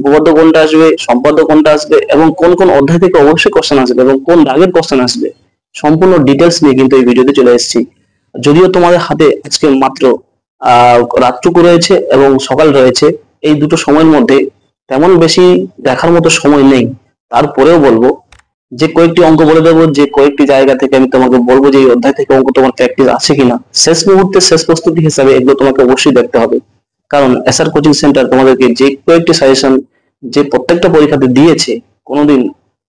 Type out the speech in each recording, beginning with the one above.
উপপাদ্য কোনটা আসবে, সম্পাদ্য কোনটা আসবে, এবং কোন কোন অধ্যায় থেকে অবশ্যই কোশ্চেন আসবে এবং কোন দাগের কোশ্চেন আসবে, সম্পূর্ণ ডিটেলস নিয়ে কিন্তু এই ভিডিওতে চলে এসেছি। যদিও তোমাদের হাতে আজকে মাত্র রাতটুকু রয়েছে এবং সকাল রয়েছে, এই দুটো সময়ের মধ্যে তেমন বেশি দেখার মতো সময় নেই, তারপরেও বলবো যে কয়েকটি অঙ্ক বলে দেবো, যে কয়েকটি জায়গা থেকে আমি তোমাকে বলবো যে এই অধ্যায় থেকে অঙ্ক তোমার প্র্যাকটিস আছে কিনা। শেষ মুহূর্তে শেষ প্রস্তুতি হিসাবে এগুলো তোমাকে অবশ্যই দেখতে হবে, কারণ এসআর কোচিং সেন্টার তোমাদেরকে যে কয়েকটি সাজেশন যে প্রত্যেকটা পরীক্ষাতে দিয়েছে, কোনোদিন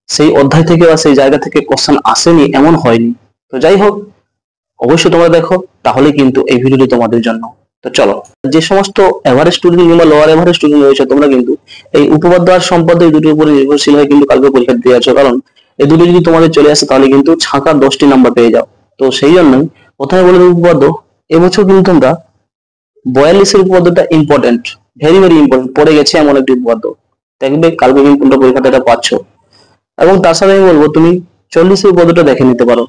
সেই অধ্যায় থেকে বা সেই জায়গা থেকে কোশ্চেন আসেনি এমন হয়নি। তো যাই হোক, অবশ্যই তোমরা দেখো, তাহলে কিন্তু এই ভিডিওটি তোমাদের জন্য। তো চলো, যে সমস্ত এভারেজ স্টুডেন্ট কিংবা লোয়ার এভারেজ স্টুডেন্ট রয়েছে, তোমরা কিন্তু এই উপপাদ্য আর সম্পাদ্য এই দুটোর উপরে নির্ভরশীল হয়ে কিন্তু কালকে পরীক্ষা দিয়ে আছো, কারণ এই দুটো যদি তোমাদের চলে আসে তাহলে কিন্তু ছাঁকা 10টি নাম্বার পেয়ে যাও। তো সেই জন্যই প্রথমে বলে দেবো উপপাদ্য। এবছর কিন্তু তোমরা 42-এর উপপাদ্যটা ইম্পর্টেন্ট, ভেরি ভেরি ইম্পর্টেন্ট পড়ে গেছে এমন একটি উপপাদ্য, দেখবে কালকে কিন্তু তোমরা পরীক্ষাতে এটা পাচ্ছ। এবং তার সাথে আমি বলবো তুমি 40-এর উপপাদ্যটা দেখে নিতে পারো।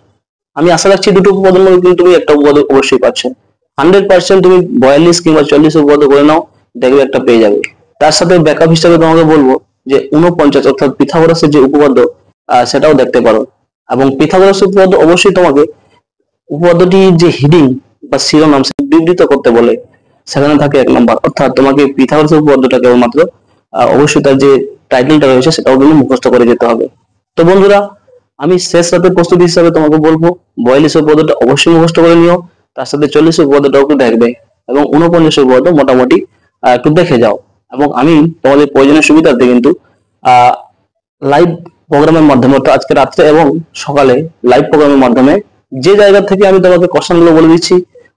আমি আশা রাখছি দুটো উপপাদ্যের মধ্যে কিন্তু তুমি একটা উপপাদ্য অবশ্যই পাচ্ছ। 100% তুমি 42 কিংবা 40 উপপাদ্য করে নাও, দেখবে একটা পেয়ে যাবে। তার সাথে ব্যাকআপ হিসাবে তোমাকে বলবো যে 49 অর্থাৎ পিথাগোরাসের যে উপপাদ্য, সেটাও দেখতে পারো। এবং পিথাগোরাসের উপপাদ্য অবশ্যই তোমাকে উপপাদ্যটির যে হিডিং বা শিরোনাম সেটা বিবৃত করতে বলে, সেখানে থাকে 1 নম্বর, অর্থাৎ তোমাকে পিথাগোরাসের উপপাদ্যটা কেবলমাত্র অবশ্যই তার যে টাইটেলটা রয়েছে সেটাও কিন্তু মুখস্থ করে যেতে হবে। তো বন্ধুরা, আমি শেষ রাতের প্রস্তুতি হিসাবে তোমাকে বলবো 42 উপপাদ্যটা অবশ্যই মুখস্থ করে নিও, তার সাথে 40 উপপাদ্যটাও একটু দেখবে, এবং 49 উপপাদ্য মোটামুটি একটু দেখে যাও। এবং আমি তোমাদের প্রয়োজনীয় সুবিধার্থে কিন্তু লাইভ প্রোগ্রামের মাধ্যমে, অর্থাৎ আজকে রাত্রে এবং সকালে লাইভ প্রোগ্রামের মাধ্যমে যে জায়গা থেকে আমি তোমাকে কোশ্চেন গুলো বলে দিচ্ছি,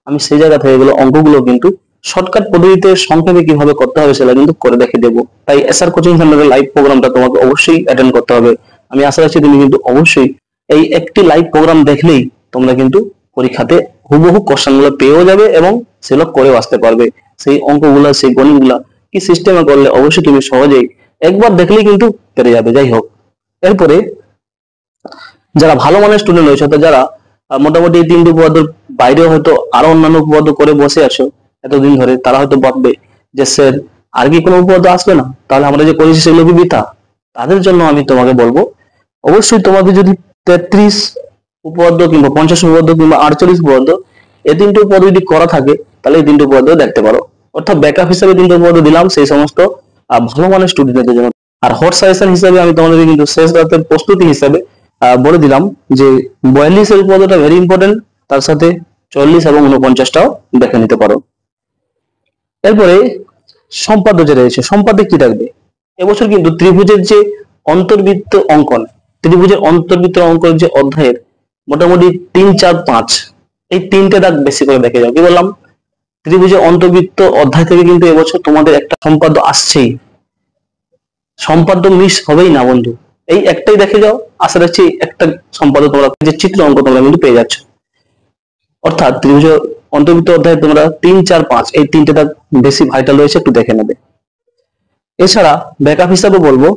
আমি সেই জায়গা থেকে এগুলো অঙ্কগুলো কিন্তু শর্টকাট পদ্ধতিতে সংক্ষেপে কিভাবে করতে হবে সেটা কিন্তু করে দেখে দেবো। তাই এসআর কোচিং সেন্টারের লাইভ প্রোগ্রামটা তোমাকে অবশ্যই অ্যাটেন্ড করতে হবে। আমি আশা রাখছি তুমি কিন্তু অবশ্যই এই একটি লাইভ প্রোগ্রাম দেখলেই তোমরা কিন্তু পরীক্ষাতে হুবহু কোশ্চেন গুলো পেয়েও যাবে এবং সেগুলো করেও আসতে পারবে। সেই অঙ্কগুলা, সেই গণিতগুলা কি সিস্টেমে করলে অবশ্যই তুমি সহজেই একবার দেখলেই কিন্তু পেরে যাবে। যাই হোক, এরপরে যারা ভালো মানের স্টুডেন্ট রয়েছে, অর্থাৎ যারা মোটামুটি এই 3টি উপপাদ্যের বাইরেও হয়তো আরো অন্যান্য উপপাদ্য করে বসে আছো এতদিন ধরে, তারা হয়তো ভাববে যে স্যার আর কি কোনো উপপাদ্য আসবে না, তাহলে আমরা যে করেছি সেগুলো কি বৃথা। তাদের জন্য আমি তোমাকে বলবো, অবশ্যই তোমাকে যদি 33 উপপাদ্য কিংবা 50 উপপাদ্য কিংবা 48 উপপাদ্য এই 3টে উপপাদ্য যদি করা থাকে, তাহলে এই 3টে উপপাদ্য দেখতে পারো। অর্থাৎ ব্যাকআপ হিসেবে 3টে উপপাদ্য দিলাম সেই সমস্ত ভালো মানের স্টুডেন্টদের জন্য। আর হট সাজেশন হিসেবে আমি তোমাদের কিন্তু শেষ রাতের প্রস্তুতি হিসেবে বলে দিলাম যে 42-এর উপপাদ্যটা ভেরি ইম্পর্টেন্ট, তার সাথে 40 এবং 49টাও দেখে নিতে পারো। এরপরে সম্পাদ্য যে রয়েছে, সম্পাদ্যে কি থাকবে এবছর কিন্তু ত্রিভুজের যে অন্তর্বৃত্ত অঙ্কন, ত্রিভুজের অন্তর্বৃত্ত অঙ্কন যে অধ্যায়ের মোটামুটি 3, 4, 5 এই 3টে দাগ বেশি করে দেখে যাও। কি বললাম, ত্রিভুজের অন্তর্বৃত্ত অধ্যায় থেকে কিন্তু এবছর তোমাদের একটা সম্পাদ্য আসছেই, সম্পাদ্য মিস হবেই না বন্ধু। এই একটাই দেখে যাও, আশা রাখছি একটা সম্পাদ্য তোমরা যে চিত্র অঙ্ক তোমরা কিন্তু পেয়ে যাচ্ছ। অর্থাৎ ত্রিভুজের অন্তর্বৃত্ত অধ্যায়ে তোমরা 3, 4, 5 এই 3টে দাগ বেশি ভাইটাল রয়েছে, একটু দেখে নেবে। এছাড়া ব্যাকআপ হিসাবে বলবো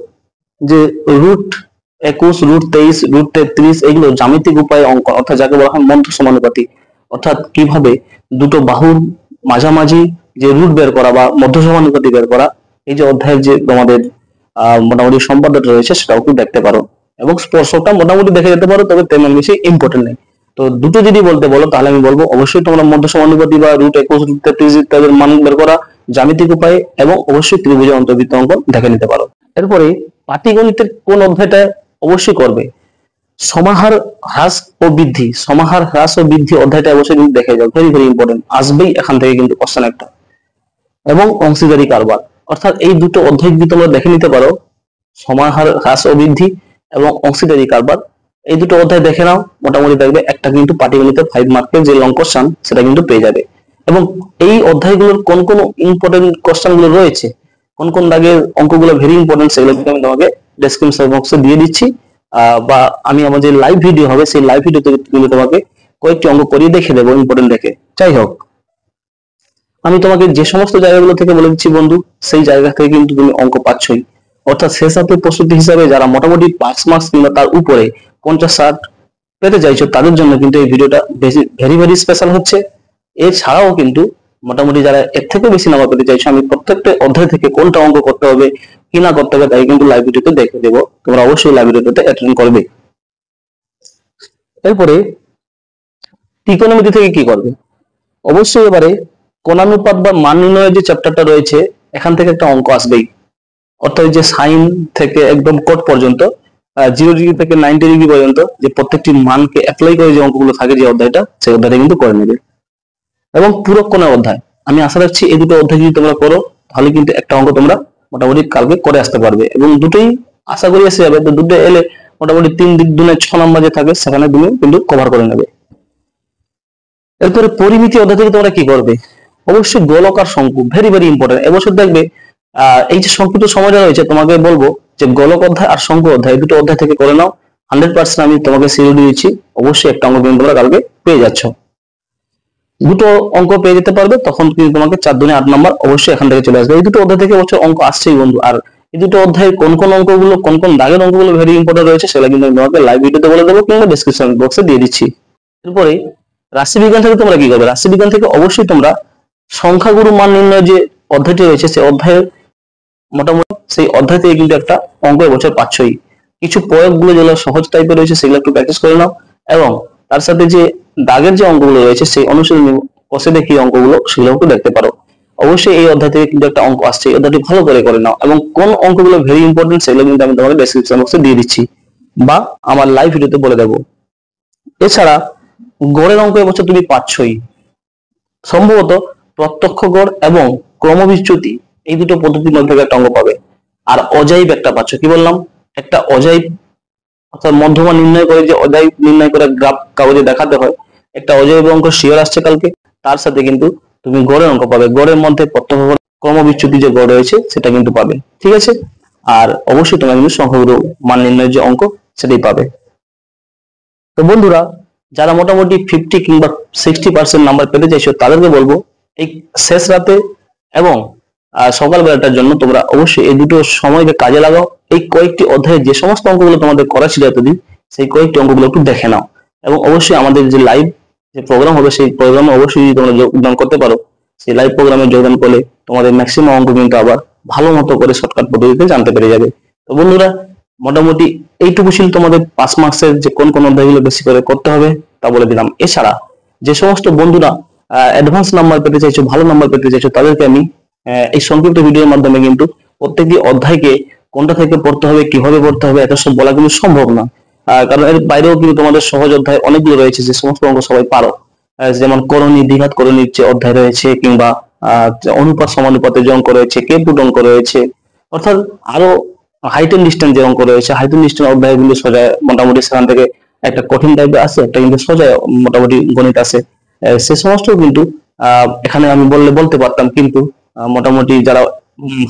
যে √21, √23, √33 এগুলো জ্যামিতিক উপায়ে অঙ্কন, অর্থাৎ যাকে বলা হয় মধ্য সমানুপাতি, অর্থাৎ কিভাবে দুটো বাহুর মাঝামাঝি যে রুট বের করা বা মধ্য সমানুপাতি বের করা, এই যে অধ্যায়ের যে তোমাদের মোটামুটি সম্পাদ্যটা রয়েছে সেটাও কিন্তু দেখতে পারো। এবং স্পর্শকটা মোটামুটি দেখে যেতে পারো, তবে তেমন বেশি ইম্পর্টেন্ট নেই। তো দুটো যদি বলতে বলো তাহলে আমি বলবো অবশ্যই তোমরা মধ্য সমানুপাতি বা √21, √33 ইত্যাদির মান বের করা জ্যামিতিক উপায়ে, এবং অবশ্যই ত্রিভুজের অন্তর্বৃত্ত অঙ্কন দেখে নিতে পারো। এরপরে পাটিগণিতের কোন অধ্যায়টা অবশ্যই করবে, সমাহার হ্রাস ও বৃদ্ধি, সমাহার হ্রাস ও বৃদ্ধি অধ্যায়টা অবশ্যই কিন্তু দেখে যাও, ভেরি ভেরি ইম্পর্টেন্ট, আসবেই এখান থেকে কিন্তু কোশ্চেন একটা। এবং অংশীদারি কারবার, অর্থাৎ এই দুটো অধ্যায় যদি তোমরা দেখে নিতে পারো, সমাহার হ্রাস ও বৃদ্ধি এবং অংশীদারি কারবার, এই দুটো অধ্যায় দেখে নাও, মোটামুটি দেখবে একটা কিন্তু পাটিগণিতে 5 মার্কের যে লং কোশ্চেন সেটা কিন্তু পেয়ে যাবে। এবং এই অধ্যায়গুলোর কোন কোন ইম্পর্টেন্ট কোশ্চেন গুলো রয়েছে, কোন কোন দাগের অঙ্কগুলো ভেরি ইম্পর্টেন্ট, সেগুলো কিন্তু আমি তোমাকে ডেসক্রিপশন বক্সে দিয়ে দিচ্ছি, বা আমি আমার যে লাইভ ভিডিও হবে সেই লাইভ ভিডিওতে কিন্তু তোমাকে কয়েকটি অঙ্ক করিয়ে দেখে দেবো ইম্পর্টেন্ট দেখে। যাই হোক, আমি তোমাকে যে সমস্ত জায়গাগুলো থেকে বলে দিচ্ছি বন্ধু, সেই জায়গা থেকে কিন্তু তুমি অঙ্ক পাচ্ছই। অর্থাৎ শেষ রাতের প্রস্তুতি হিসাবে যারা মোটামুটি 5 মার্কস কিংবা তার উপরে 50-60 পেতে চাইছো, তাদের জন্য কিন্তু এই ভিডিওটা ভেরি ভেরি স্পেশাল হচ্ছে। এছাড়াও কিন্তু মোটামুটি যারা এর থেকে বেশি নাম্বার পেতে চাইছো, আমি প্রত্যেকটা অধ্যায় থেকে কোনটা অঙ্ক করতে হবে কি না করতে হবে তাই কিন্তু লাইভ ভিডিওতে দেখে দেবো, তোমরা অবশ্যই লাইভ ভিডিওতে অ্যাটেন্ড করবে। এরপরে ত্রিকোণমিতি থেকে কি করবে? অবশ্যই এবারে কোণানুপাত বা মান নির্ণয়ের যে চ্যাপ্টারটা রয়েছে এখান থেকে একটা অঙ্ক আসবেই, অর্থাৎ যে সাইন থেকে একদম কোট পর্যন্ত 0 ডিগ্রি থেকে 90 ডিগ্রি পর্যন্ত যে প্রত্যেকটি মানকে অ্যাপ্লাই করে যে অঙ্কগুলো থাকে যে অধ্যায়টা, সেই অধ্যায়টা কিন্তু করে নেবে। এবং পূরক কোণের অধ্যায়, আমি আশা রাখছি এই দুটো অধ্যায় যদি তোমরা করো তাহলে কিন্তু একটা অঙ্ক তোমরা মোটামুটি কালকে করে আসতে পারবে, এবং দুটোই আশা করি এসে যাবে। তো দুটো এলে মোটামুটি 3 দিক 6 নাম্বার যে থাকে সেখানে তুমি কিন্তু কভার করে নেবে। এরপরে পরিমিতি অধ্যায় থেকে তোমরা কি করবে? অবশ্যই গোলক আর শঙ্কু, ভেরি ভেরি ইম্পর্টেন্ট। এবছর দেখবে এই যে সংক্ষিপ্ত সময়টা রয়েছে, তোমাকে বলবো যে গোলক অধ্যায় আর শঙ্কু অধ্যায় এই দুটো অধ্যায় থেকে করে নাও। 100% আমি তোমাকে সিওরি দিচ্ছি, অবশ্যই একটা অঙ্ক কিন্তু তোমরা কালকে পেয়ে যাচ্ছ। দুটো অঙ্ক পেয়ে যেতে পারবে, তখন কিন্তু তোমাকে 4 দুনে 8 নাম্বার অবশ্যই এখান থেকে চলে আসবে। এই দুটো অধ্যায় থেকে অবশ্যই অঙ্ক আসছেই বন্ধু। আর এই দুটো অধ্যায়ের কোন কোন অঙ্কগুলো, কোন কোন দাগের অঙ্কগুলো ভেরি ইম্পর্টেন্ট রয়েছে সেটা কিন্তু আমি তোমাকে লাইভ ভিডিওতে বলে দেবো, কিংবা ডেসক্রিপশন বক্সে দিয়ে দিচ্ছি। এরপরে রাশিবিজ্ঞান থেকে তোমরা কি করবে? রাশিবিজ্ঞান থেকে অবশ্যই তোমরা সংখ্যাগুরু মান নির্ণয় যে অধ্যায়টি রয়েছে সেই অধ্যায়ের মোটামুটি সেই অধ্যায় থেকে কিন্তু একটা অঙ্ক এবছর পাচ্ছই। কিছু প্রয়োগগুলো যেগুলো সহজ টাইপের রয়েছে সেগুলো একটু প্র্যাকটিস করে নাও, এবং তার সাথে যে দাগের যে অঙ্কগুলো রয়েছে সেই অনুশীলনী কষে দেখি অঙ্কগুলো সেগুলো একটু দেখতে পারো। অবশ্যই এই অধ্যায় থেকে কিন্তু একটা অঙ্ক আসছে, এই অধ্যায়টি ভালো করে নাও, এবং কোন অঙ্কগুলো ভেরি ইম্পর্টেন্ট সেগুলো কিন্তু আমি তোমাকে ডেসক্রিপশন বক্সে দিয়ে দিচ্ছি বা আমার লাইভ ভিডিওতে বলে দেবো। এছাড়া গড়ের অঙ্ক এবছর তুমি পাচ্ছই, সম্ভবত প্রত্যক্ষ গড় এবং ক্রমবিচ্যুতি এই দুটো পদ্ধতির মধ্যে একটা অঙ্ক পাবে। আর অজাইব একটা পাচ্ছ, কি বললাম, একটা অজাইব অর্থাৎ মধ্যমা নির্ণয় করে যে অজাইব নির্ণয় করে গ্রাফ কাগজে দেখাতে হয়, একটা অজাইব অঙ্ক শিওর আসছে কালকে। তার সাথে কিন্তু তুমি গড়ের অঙ্ক পাবে, গড়ের মধ্যে প্রত্যক্ষ গড় ক্রমবিচ্যুতি যে গড় রয়েছে সেটা কিন্তু পাবে, ঠিক আছে। আর অবশ্যই তোমরা কিন্তু সংখ্যাগুরু মান নির্ণয়ের যে অঙ্ক সেটাই পাবে। তো বন্ধুরা, যারা মোটামুটি 50 কিংবা 60% নাম্বার পেতে চাইছো তাদেরকে বলবো এই শেষ রাতে এবং সকালবেলাটার জন্য তোমরা অবশ্যই এই দুটো সময়কে কাজে লাগাও। এই কয়েকটি অধ্যায়ে যে সমস্ত অঙ্কগুলো তোমাদের করা ছিল এতদিন, সেই কয়েকটি অঙ্কগুলো একটু দেখে নাও, এবং অবশ্যই আমাদের যে লাইভ যে প্রোগ্রাম হবে সেই প্রোগ্রামে অবশ্যই যদি তোমরা যোগদান করতে পারো, সেই লাইভ প্রোগ্রামে যোগদান করলে তোমাদের ম্যাক্সিমাম অঙ্ক কিন্তু আবার ভালো মতো করে শর্টকাট পদ্ধতিতে জানতে পেরে যাবে। তো বন্ধুরা, মোটামুটি এইটুকু ছিল তোমাদের 5 মার্কসের যে কোন কোন অধ্যায়গুলো বেশি করে করতে হবে তা বলে দিলাম। এছাড়া যে সমস্ত বন্ধুরা অ্যাডভান্স নাম্বার পেতে চাইছো, ভালো নাম্বার পেতে চাইছো, তাদেরকে আমি এই সংক্ষিপ্ত ভিডিওর মাধ্যমে কিন্তু প্রত্যেকটি অধ্যায়কে কোনটা থেকে পড়তে হবে, কিভাবে পড়তে হবে, এত সব বলা কিন্তু সম্ভব না। কারণ এর বাইরেও কিন্তু তোমাদের সহজ অধ্যায় অনেকগুলো রয়েছে যে সমস্ত অঙ্ক সবাই পারো, যেমন করণী, দ্বিঘাত করণীর যে অধ্যায় রয়েছে, কিংবা অনুপাত সমানুপাতের যে অঙ্ক রয়েছে, কেপুট অঙ্ক রয়েছে, অর্থাৎ আরো হাইট এন্ড ডিস্টেন্স যে অঙ্ক রয়েছে, হাইট এন্ড ডিস্টেন্স অধ্যায় কিন্তু সোজা মোটামুটি সেখান থেকে একটা কঠিন টাইপের আছে, একটা কিন্তু সোজা মোটামুটি গণিত আছে। সে সমস্ত কিন্তু এখানে আমি বলতে পারতাম, কিন্তু মোটামুটি যারা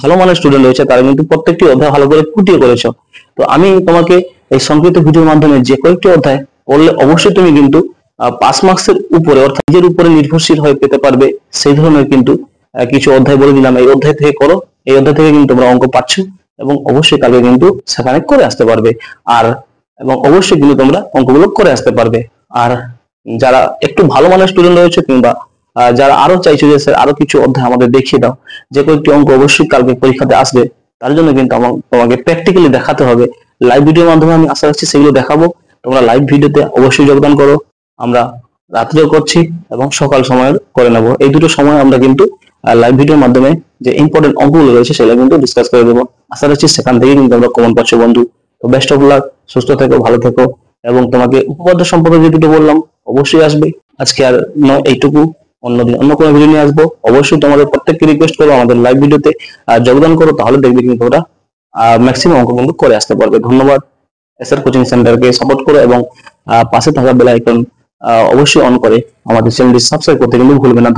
ভালো মানের স্টুডেন্ট রয়েছে তারা কিন্তু প্রত্যেকটি অধ্যায় ভালো করে খুঁটিয়ে করেছো। তো আমি তোমাকে এই সংক্ষিপ্ত ভিডিওর মাধ্যমে যে কয়েকটি অধ্যায় করলে অবশ্যই তুমি কিন্তু 5 মার্কসের উপরে অর্থাৎ নিজের উপরে নির্ভরশীল হয়ে পেতে পারবে সেই ধরনের কিন্তু কিছু অধ্যায় বলে দিলাম। এই অধ্যায় থেকে করো, এই অধ্যায় থেকে কিন্তু তোমরা অঙ্ক পাচ্ছ, এবং অবশ্যই কালকে কিন্তু সেখানে করে আসতে পারবে। আর এবং অবশ্যই কিন্তু তোমরা অঙ্কগুলো করে আসতে পারবে। আর যারা একটু ভালো মানের স্টুডেন্ট রয়েছে, কিংবা যারা আরো চাইছো যে স্যার আরো কিছু অধ্যায় আমাদের দেখিয়ে দাও, যে কয়েকটি অঙ্ক অবশ্যই কালকে পরীক্ষাতে আসবে, তার জন্য কিন্তু তোমাকে প্র্যাকটিক্যালি দেখাতে হবে। লাইভ ভিডিওর মাধ্যমে আমি আশা রাখছি সেগুলো দেখাবো, তোমরা লাইভ ভিডিওতে অবশ্যই যোগদান করো। আমরা রাত্রেও করছি এবং সকাল সময় করে নেবো, এই দুটো সময় আমরা কিন্তু লাইভ ভিডিওর মাধ্যমে যে ইম্পর্টেন্ট অঙ্কগুলো রয়েছে সেগুলো কিন্তু ডিসকাস করে দেবো। আশা রাখছি সেখান থেকে কিন্তু আমরা কমন পাচ্ছ বন্ধু। তো বেস্ট অফ লাক, সুস্থ থেকো, ভালো থেকো, এবং তোমাকে উপপাদ্য সম্পর্কে যে দুটো বললাম অবশ্যই আসবে। আজকে আর নয়, এইটুকু, অন্যদিন অন্য কোনো ভিডিও নিয়ে আসবো। অবশ্যই তোমাদের প্রত্যেককে রিকোয়েস্ট করবো আমাদের লাইভ ভিডিওতে যোগদান করো, তাহলে দেখবে কিন্তু ওরা ম্যাক্সিমাম অঙ্ক কিন্তু করে আসতে পারবে। ধন্যবাদ। এসআর কোচিং সেন্টারকে সাপোর্ট করো, এবং পাশে থাকা বেল আইকন অবশ্যই অন করে আমাদের চ্যানেলটি সাবস্ক্রাইব করতে কিন্তু ভুলবে না।